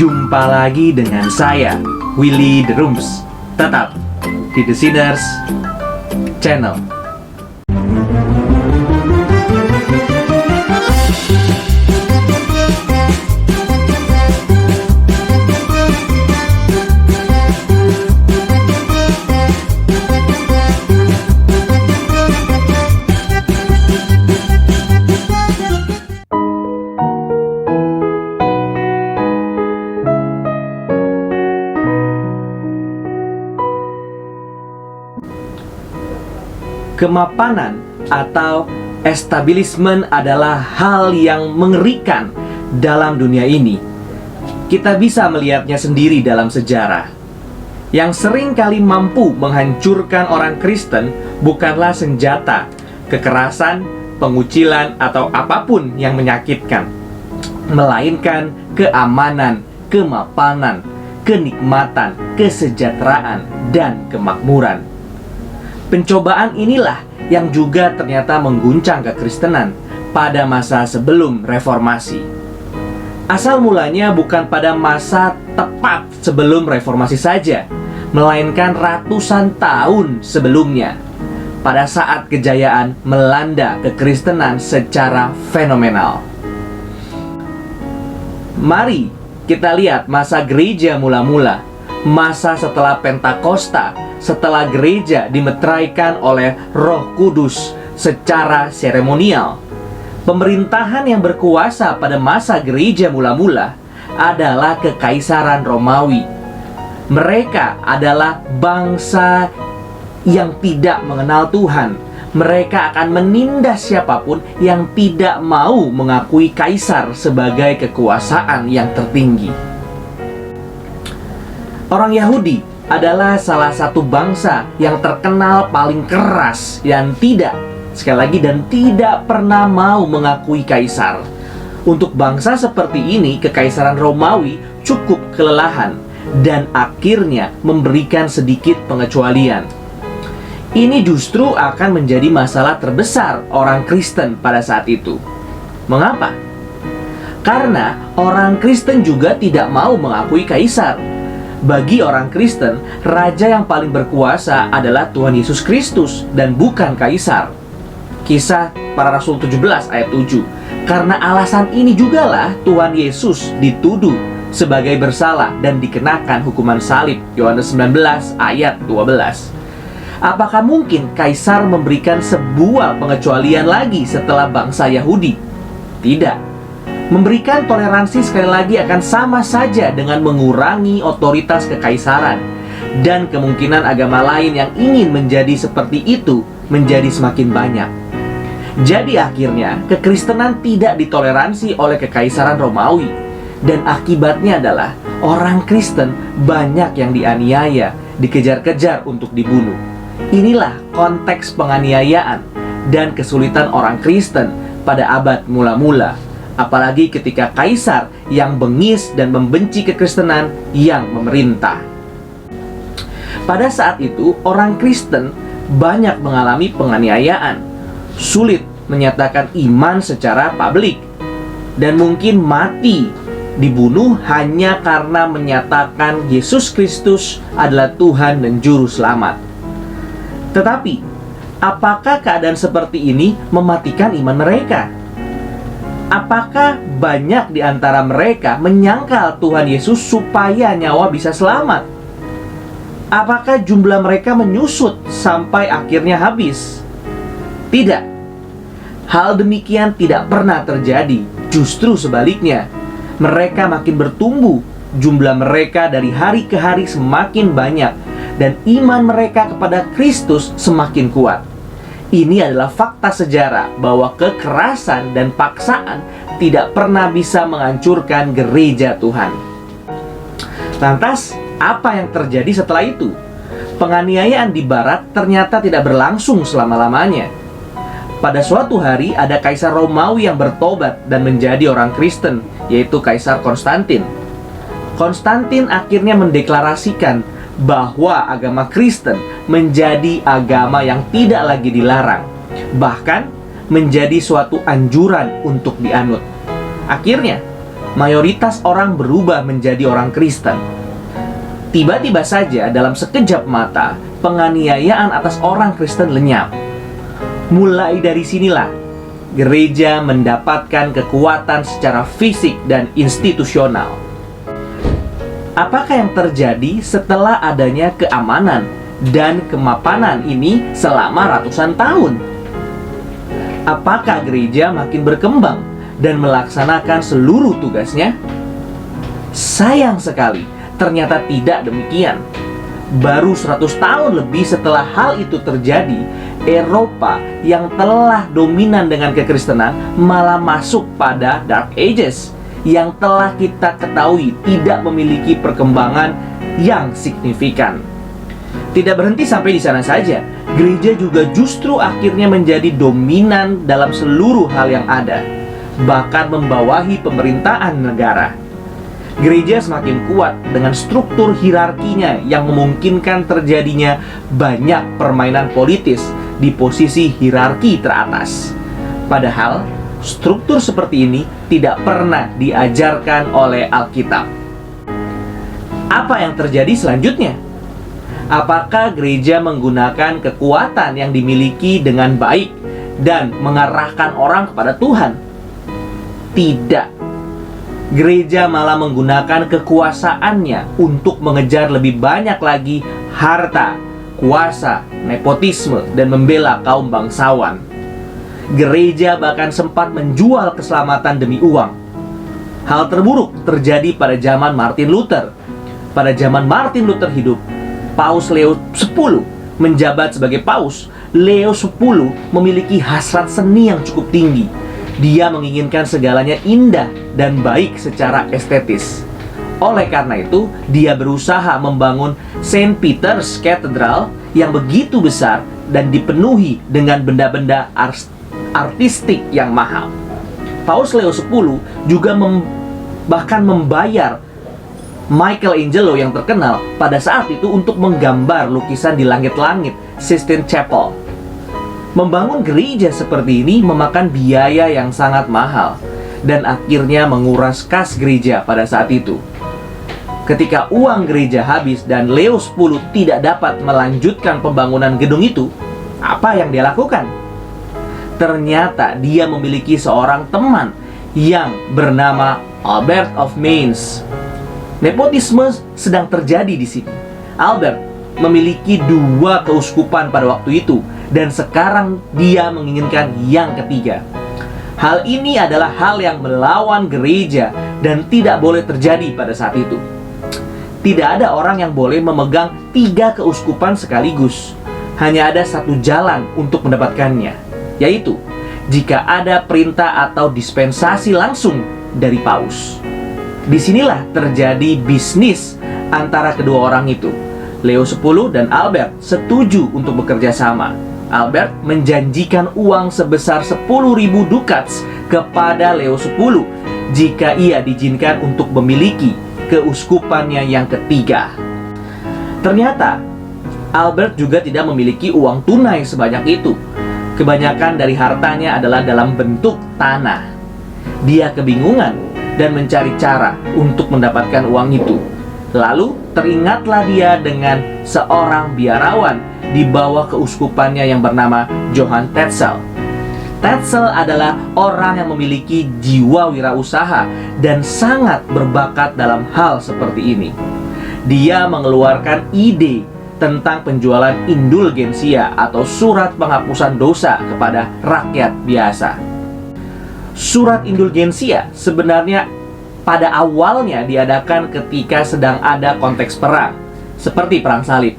Jumpa lagi dengan saya, Willy The Rooms. Tetap di The Sinners Channel. Kemapanan atau establishment adalah hal yang mengerikan dalam dunia ini. Kita bisa melihatnya sendiri dalam sejarah. Yang sering kali mampu menghancurkan orang Kristen bukanlah senjata, kekerasan, pengucilan, atau apapun yang menyakitkan, melainkan keamanan, kemapanan, kenikmatan, kesejahteraan, dan kemakmuran. Pencobaan inilah yang juga ternyata mengguncang kekristenan pada masa sebelum reformasi. Asal mulanya bukan pada masa tepat sebelum reformasi saja, melainkan ratusan tahun sebelumnya, pada saat kejayaan melanda kekristenan secara fenomenal. Mari kita lihat masa gereja mula-mula, masa setelah Pentakosta, setelah gereja dimeteraikan oleh Roh Kudus secara seremonial. Pemerintahan yang berkuasa pada masa gereja mula-mula adalah Kekaisaran Romawi. Mereka adalah bangsa yang tidak mengenal Tuhan. Mereka akan menindas siapapun yang tidak mau mengakui kaisar sebagai kekuasaan yang tertinggi. Orang Yahudi adalah salah satu bangsa yang terkenal paling keras dan tidak pernah mau mengakui kaisar. Untuk bangsa seperti ini, Kekaisaran Romawi cukup kelelahan dan akhirnya memberikan sedikit pengecualian. Ini justru akan menjadi masalah terbesar orang Kristen pada saat itu. Mengapa? Karena orang Kristen juga tidak mau mengakui kaisar. Bagi orang Kristen, raja yang paling berkuasa adalah Tuhan Yesus Kristus dan bukan kaisar. Kisah Para Rasul 17 ayat 7. Karena alasan ini jugalah Tuhan Yesus dituduh sebagai bersalah dan dikenakan hukuman salib. Yohanes 19 ayat 12. Apakah mungkin kaisar memberikan sebuah pengecualian lagi setelah bangsa Yahudi? Tidak. Memberikan toleransi sekali lagi akan sama saja dengan mengurangi otoritas kekaisaran, dan kemungkinan agama lain yang ingin menjadi seperti itu menjadi semakin banyak. Jadi akhirnya kekristenan tidak ditoleransi oleh Kekaisaran Romawi, dan akibatnya adalah orang Kristen banyak yang dianiaya, dikejar-kejar untuk dibunuh. Inilah konteks penganiayaan dan kesulitan orang Kristen pada abad mula-mula. Apalagi ketika kaisar yang bengis dan membenci kekristenan yang memerintah. Pada saat itu, orang Kristen banyak mengalami penganiayaan, sulit menyatakan iman secara publik, dan mungkin mati, dibunuh hanya karena menyatakan Yesus Kristus adalah Tuhan dan Juru Selamat. Tetapi, apakah keadaan seperti ini mematikan iman mereka? Apakah banyak di antara mereka menyangkal Tuhan Yesus supaya nyawa bisa selamat? Apakah jumlah mereka menyusut sampai akhirnya habis? Tidak. Hal demikian tidak pernah terjadi. Justru sebaliknya, mereka makin bertumbuh. Jumlah mereka dari hari ke hari semakin banyak, dan iman mereka kepada Kristus semakin kuat. Ini adalah fakta sejarah bahwa kekerasan dan paksaan tidak pernah bisa menghancurkan gereja Tuhan. Lantas, apa yang terjadi setelah itu? Penganiayaan di barat ternyata tidak berlangsung selama-lamanya. Pada suatu hari ada kaisar Romawi yang bertobat dan menjadi orang Kristen, yaitu Kaisar Konstantin. Konstantin akhirnya mendeklarasikan bahwa agama Kristen menjadi agama yang tidak lagi dilarang, bahkan menjadi suatu anjuran untuk dianut. Akhirnya, mayoritas orang berubah menjadi orang Kristen. Tiba-tiba saja dalam sekejap mata, penganiayaan atas orang Kristen lenyap. Mulai dari sinilah gereja mendapatkan kekuatan secara fisik dan institusional. Apakah yang terjadi setelah adanya keamanan dan kemapanan ini selama ratusan tahun? Apakah gereja makin berkembang dan melaksanakan seluruh tugasnya? Sayang sekali, ternyata tidak demikian. Baru 100 tahun lebih setelah hal itu terjadi, Eropa yang telah dominan dengan kekristenan malah masuk pada Dark Ages yang telah kita ketahui tidak memiliki perkembangan yang signifikan. Tidak berhenti sampai di sana saja, gereja juga justru akhirnya menjadi dominan dalam seluruh hal yang ada, bahkan membawahi pemerintahan negara. Gereja semakin kuat dengan struktur hierarkinya yang memungkinkan terjadinya banyak permainan politis di posisi hierarki teratas. Padahal, struktur seperti ini tidak pernah diajarkan oleh Alkitab. Apa yang terjadi selanjutnya? Apakah gereja menggunakan kekuatan yang dimiliki dengan baik dan mengarahkan orang kepada Tuhan? Tidak. Gereja malah menggunakan kekuasaannya untuk mengejar lebih banyak lagi harta, kuasa, nepotisme, dan membela kaum bangsawan. Gereja bahkan sempat menjual keselamatan demi uang. Hal terburuk terjadi pada zaman Martin Luther. Pada zaman Martin Luther hidup, Paus Leo X menjabat sebagai Paus. Leo X memiliki hasrat seni yang cukup tinggi. Dia menginginkan segalanya indah dan baik secara estetis. Oleh karena itu, dia berusaha membangun St. Peter's Cathedral yang begitu besar dan dipenuhi dengan benda-benda artistik yang mahal. Paus Leo X juga bahkan membayar Michelangelo yang terkenal pada saat itu untuk menggambar lukisan di langit-langit Sistine Chapel. Membangun gereja seperti ini memakan biaya yang sangat mahal dan akhirnya menguras kas gereja pada saat itu. Ketika uang gereja habis dan Leo X tidak dapat melanjutkan pembangunan gedung itu, apa yang dia lakukan? Ternyata dia memiliki seorang teman yang bernama Albert of Mainz. Nepotisme sedang terjadi di sini. Albert memiliki 2 keuskupan pada waktu itu, dan sekarang dia menginginkan yang ketiga. Hal ini adalah hal yang melawan gereja dan tidak boleh terjadi pada saat itu. Tidak ada orang yang boleh memegang 3 keuskupan sekaligus. Hanya ada satu jalan untuk mendapatkannya, yaitu jika ada perintah atau dispensasi langsung dari Paus. Disinilah terjadi bisnis antara kedua orang itu. Leo X dan Albert setuju untuk bekerja sama. Albert menjanjikan uang sebesar 10.000 dukats kepada Leo X jika ia diizinkan untuk memiliki keuskupannya yang ketiga. Ternyata Albert juga tidak memiliki uang tunai sebanyak itu. Kebanyakan dari hartanya adalah dalam bentuk tanah. Dia kebingungan dan mencari cara untuk mendapatkan uang itu. Lalu teringatlah dia dengan seorang biarawan di bawah keuskupannya yang bernama Johann Tetzel. Tetzel adalah orang yang memiliki jiwa wirausaha dan sangat berbakat dalam hal seperti ini. Dia mengeluarkan ide tentang penjualan indulgensia atau surat penghapusan dosa kepada rakyat biasa. Surat indulgensia sebenarnya pada awalnya diadakan ketika sedang ada konteks perang, seperti perang salib.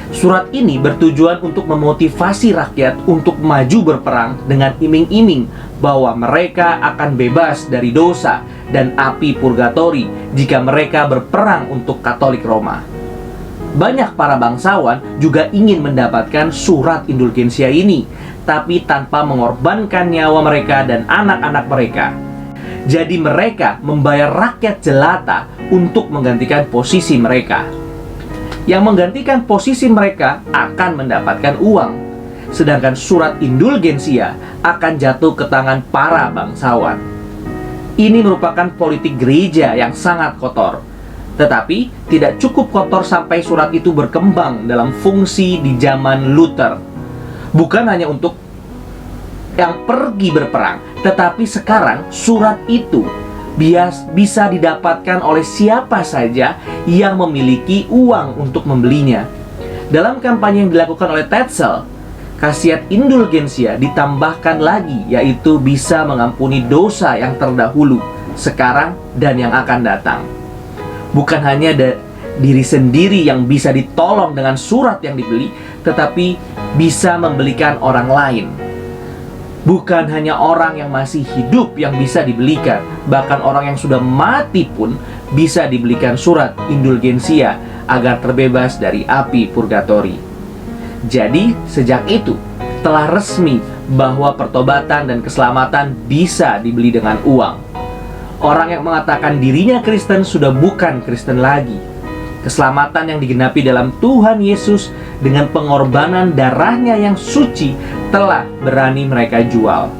Surat ini bertujuan untuk memotivasi rakyat untuk maju berperang dengan iming-iming bahwa mereka akan bebas dari dosa dan api purgatori jika mereka berperang untuk Katolik Roma. Banyak para bangsawan juga ingin mendapatkan surat indulgensia ini, tapi tanpa mengorbankan nyawa mereka dan anak-anak mereka. Jadi mereka membayar rakyat jelata untuk menggantikan posisi mereka. Yang menggantikan posisi mereka akan mendapatkan uang, sedangkan surat indulgensia akan jatuh ke tangan para bangsawan. Ini merupakan politik gereja yang sangat kotor. Tetapi tidak cukup kotor sampai surat itu berkembang dalam fungsi di zaman Luther. Bukan hanya untuk yang pergi berperang, tetapi sekarang surat itu bisa didapatkan oleh siapa saja yang memiliki uang untuk membelinya. Dalam kampanye yang dilakukan oleh Tetzel, khasiat indulgensia ditambahkan lagi, yaitu bisa mengampuni dosa yang terdahulu, sekarang, dan yang akan datang. Bukan hanya diri sendiri yang bisa ditolong dengan surat yang dibeli, tetapi bisa membelikan orang lain. Bukan hanya orang yang masih hidup yang bisa dibelikan, bahkan orang yang sudah mati pun bisa dibelikan surat indulgensia agar terbebas dari api purgatori. Jadi, sejak itu telah resmi bahwa pertobatan dan keselamatan bisa dibeli dengan uang. Orang yang mengatakan dirinya Kristen sudah bukan Kristen lagi. Keselamatan yang digenapi dalam Tuhan Yesus dengan pengorbanan darahnya yang suci telah berani mereka jual.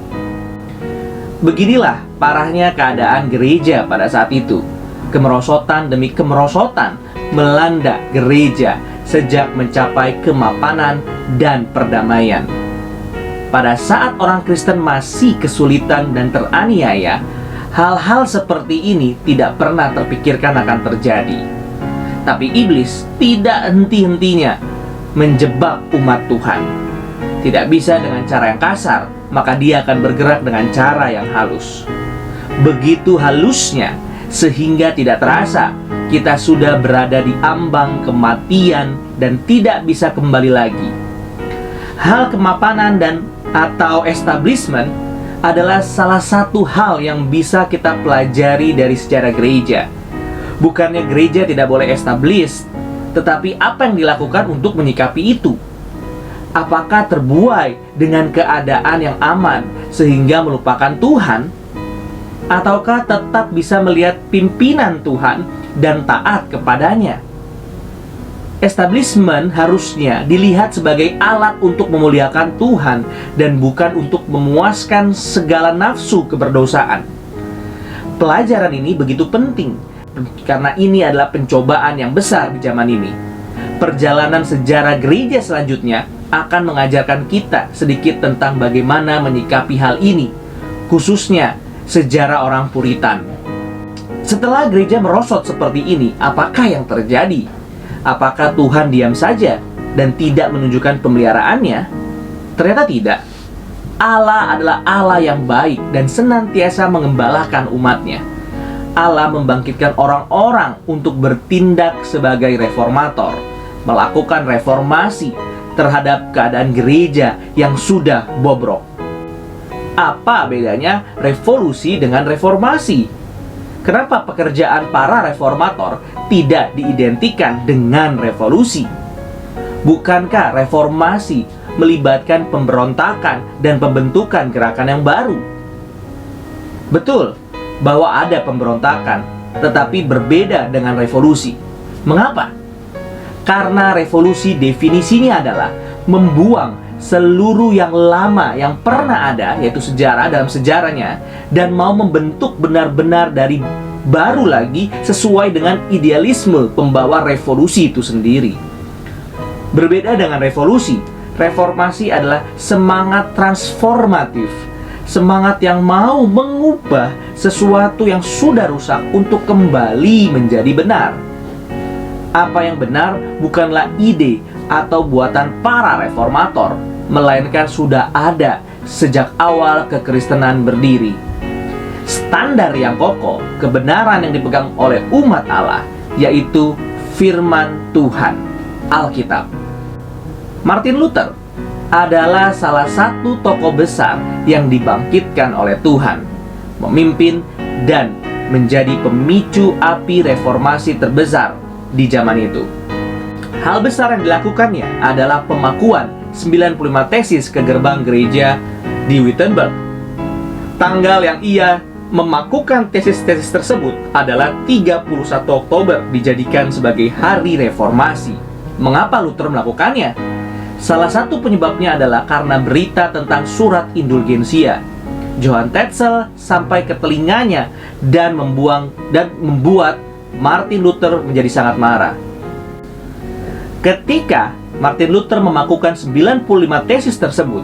Beginilah parahnya keadaan gereja pada saat itu. Kemerosotan demi kemerosotan melanda gereja sejak mencapai kemapanan dan perdamaian. Pada saat orang Kristen masih kesulitan dan teraniaya, hal-hal seperti ini tidak pernah terpikirkan akan terjadi. Tapi iblis tidak henti-hentinya menjebak umat Tuhan. Tidak bisa dengan cara yang kasar, maka dia akan bergerak dengan cara yang halus. Begitu halusnya, sehingga tidak terasa kita sudah berada di ambang kematian dan tidak bisa kembali lagi. Hal kemapanan dan atau establishment adalah salah satu hal yang bisa kita pelajari dari sejarah gereja. Bukannya gereja tidak boleh established, tetapi apa yang dilakukan untuk menyikapi itu? Apakah terbuai dengan keadaan yang aman sehingga melupakan Tuhan? Ataukah tetap bisa melihat pimpinan Tuhan dan taat kepadanya? Establishment harusnya dilihat sebagai alat untuk memuliakan Tuhan dan bukan untuk memuaskan segala nafsu keberdosaan. Pelajaran ini begitu penting karena ini adalah pencobaan yang besar di zaman ini. Perjalanan sejarah gereja selanjutnya akan mengajarkan kita sedikit tentang bagaimana menyikapi hal ini, khususnya sejarah orang Puritan. Setelah gereja merosot seperti ini, apakah yang terjadi? Apakah Tuhan diam saja dan tidak menunjukkan pemeliharaannya? Ternyata tidak. Allah adalah Allah yang baik dan senantiasa mengembalakan umatnya. Allah membangkitkan orang-orang untuk bertindak sebagai reformator, melakukan reformasi terhadap keadaan gereja yang sudah bobrok. Apa bedanya revolusi dengan reformasi? Kenapa pekerjaan para reformator tidak diidentikan dengan revolusi? Bukankah reformasi melibatkan pemberontakan dan pembentukan gerakan yang baru? Betul bahwa ada pemberontakan, tetapi berbeda dengan revolusi. Mengapa? Karena revolusi definisinya adalah membuang seluruh yang lama yang pernah ada, yaitu sejarah dalam sejarahnya, dan mau membentuk benar-benar dari baru lagi sesuai dengan idealisme pembawa revolusi itu sendiri. Berbeda dengan revolusi, reformasi adalah semangat transformatif, semangat yang mau mengubah sesuatu yang sudah rusak untuk kembali menjadi benar. Apa yang benar bukanlah ide atau buatan para reformator, melainkan sudah ada sejak awal kekristenan berdiri. Standar yang kokoh, kebenaran yang dipegang oleh umat Allah, yaitu firman Tuhan, Alkitab. Martin Luther adalah salah satu tokoh besar yang dibangkitkan oleh Tuhan, memimpin dan menjadi pemicu api reformasi terbesar di zaman itu. Hal besar yang dilakukannya adalah pemakuan 95 tesis ke gerbang gereja di Wittenberg. Tanggal yang ia memakukan tesis-tesis tersebut adalah 31 Oktober dijadikan sebagai hari reformasi. Mengapa Luther melakukannya? Salah satu penyebabnya adalah karena berita tentang surat indulgensia. Johann Tetzel sampai ke telinganya dan membuat Martin Luther menjadi sangat marah. Ketika Martin Luther memakukan 95 tesis tersebut,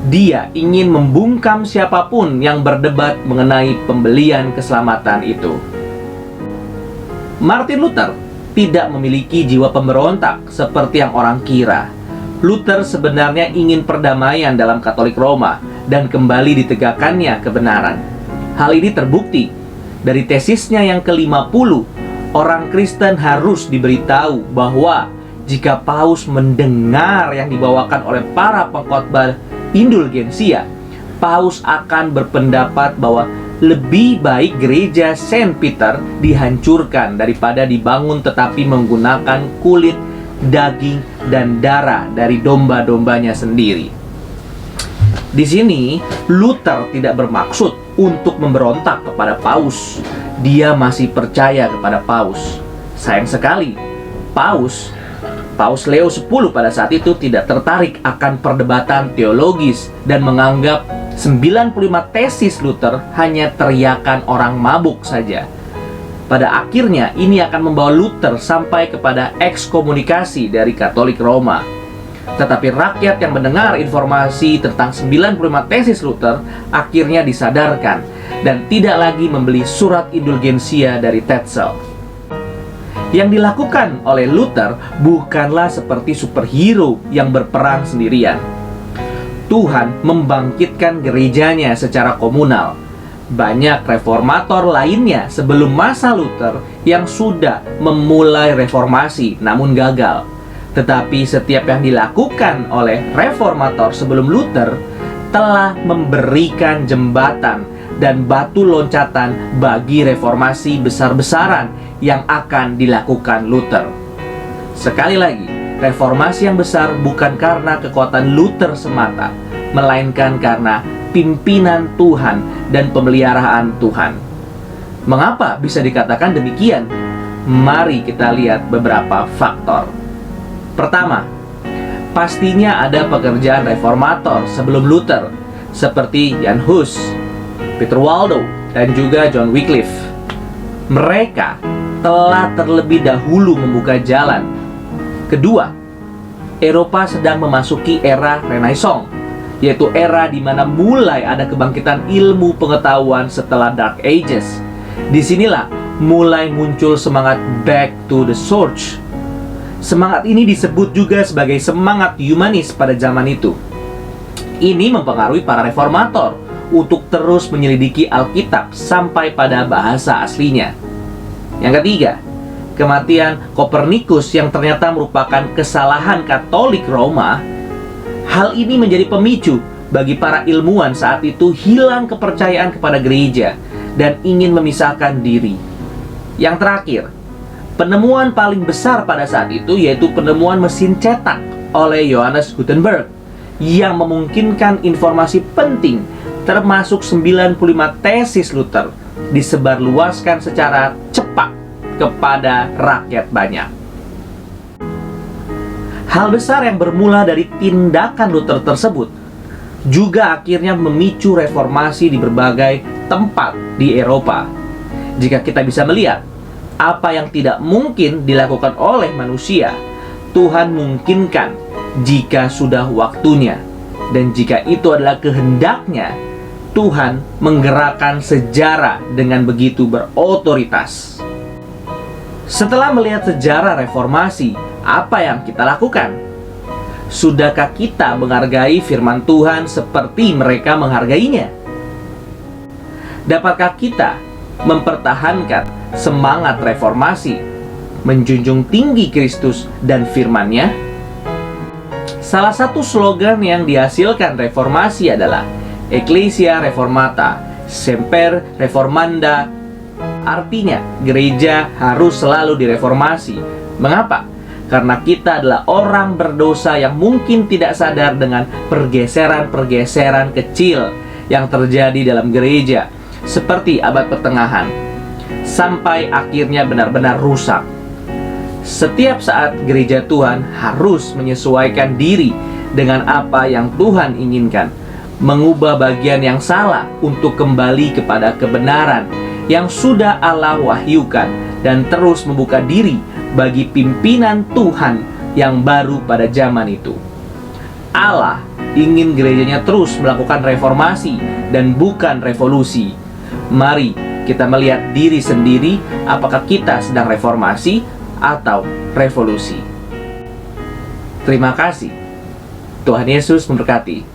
dia ingin membungkam siapapun yang berdebat mengenai pembelian keselamatan itu. Martin Luther tidak memiliki jiwa pemberontak seperti yang orang kira. Luther sebenarnya ingin perdamaian dalam Katolik Roma dan kembali ditegakkannya kebenaran. Hal ini terbukti dari tesisnya yang ke-50. Orang Kristen harus diberitahu bahwa jika Paus mendengar yang dibawakan oleh para pengkhotbah indulgensia, Paus akan berpendapat bahwa lebih baik gereja Saint Peter dihancurkan daripada dibangun tetapi menggunakan kulit, daging, dan darah dari domba-dombanya sendiri. Di sini, Luther tidak bermaksud untuk memberontak kepada Paus. Dia masih percaya kepada Paus. Sayang sekali, Paus Leo X pada saat itu tidak tertarik akan perdebatan teologis dan menganggap 95 tesis Luther hanya teriakan orang mabuk saja. Pada akhirnya, ini akan membawa Luther sampai kepada ekskomunikasi dari Katolik Roma. Tetapi rakyat yang mendengar informasi tentang 95 tesis Luther akhirnya disadarkan dan tidak lagi membeli surat indulgensia dari Tetzel. Yang dilakukan oleh Luther bukanlah seperti superhero yang berperang sendirian. Tuhan membangkitkan gerejanya secara komunal. Banyak reformator lainnya sebelum masa Luther yang sudah memulai reformasi namun gagal. Tetapi setiap yang dilakukan oleh reformator sebelum Luther telah memberikan jembatan dan batu loncatan bagi reformasi besar-besaran yang akan dilakukan Luther. Sekali lagi, reformasi yang besar bukan karena kekuatan Luther semata, melainkan karena pimpinan Tuhan dan pemeliharaan Tuhan. Mengapa bisa dikatakan demikian? Mari kita lihat beberapa faktor. Pertama, pastinya ada pekerjaan reformator sebelum Luther, seperti Jan Hus, Peter Waldo, dan juga John Wycliffe. Mereka telah terlebih dahulu membuka jalan. Kedua, Eropa sedang memasuki era Renaissance, yaitu era di mana mulai ada kebangkitan ilmu pengetahuan setelah Dark Ages. Disinilah mulai muncul semangat back to the source. Semangat ini disebut juga sebagai semangat humanis pada zaman itu. Ini mempengaruhi para reformator untuk terus menyelidiki Alkitab sampai pada bahasa aslinya. Yang ketiga, kematian Kopernikus yang ternyata merupakan kesalahan Katolik Roma. Hal ini menjadi pemicu bagi para ilmuwan saat itu hilang kepercayaan kepada gereja dan ingin memisahkan diri. Yang terakhir, penemuan paling besar pada saat itu yaitu penemuan mesin cetak oleh Johannes Gutenberg yang memungkinkan informasi penting termasuk 95 tesis Luther disebarluaskan secara cepat kepada rakyat banyak. Hal besar yang bermula dari tindakan Luther tersebut juga akhirnya memicu reformasi di berbagai tempat di Eropa. Jika kita bisa melihat apa yang tidak mungkin dilakukan oleh manusia, Tuhan mungkinkan jika sudah waktunya. Dan jika itu adalah kehendaknya, Tuhan menggerakkan sejarah dengan begitu berotoritas. Setelah melihat sejarah reformasi, apa yang kita lakukan? Sudahkah kita menghargai firman Tuhan seperti mereka menghargainya? Dapatkah kita mempertahankan semangat reformasi, menjunjung tinggi Kristus dan firman-Nya? Salah satu slogan yang dihasilkan reformasi adalah Ecclesia Reformata, Semper Reformanda. Artinya, gereja harus selalu direformasi. Mengapa? Karena kita adalah orang berdosa yang mungkin tidak sadar dengan pergeseran-pergeseran kecil yang terjadi dalam gereja, seperti abad pertengahan, sampai akhirnya benar-benar rusak. Setiap saat gereja Tuhan harus menyesuaikan diri dengan apa yang Tuhan inginkan, mengubah bagian yang salah untuk kembali kepada kebenaran yang sudah Allah wahyukan, dan terus membuka diri bagi pimpinan Tuhan yang baru pada zaman itu. Allah ingin gerejanya terus melakukan reformasi dan bukan revolusi. Mari kita melihat diri sendiri, apakah kita sedang reformasi atau revolusi. Terima kasih. Tuhan Yesus memberkati.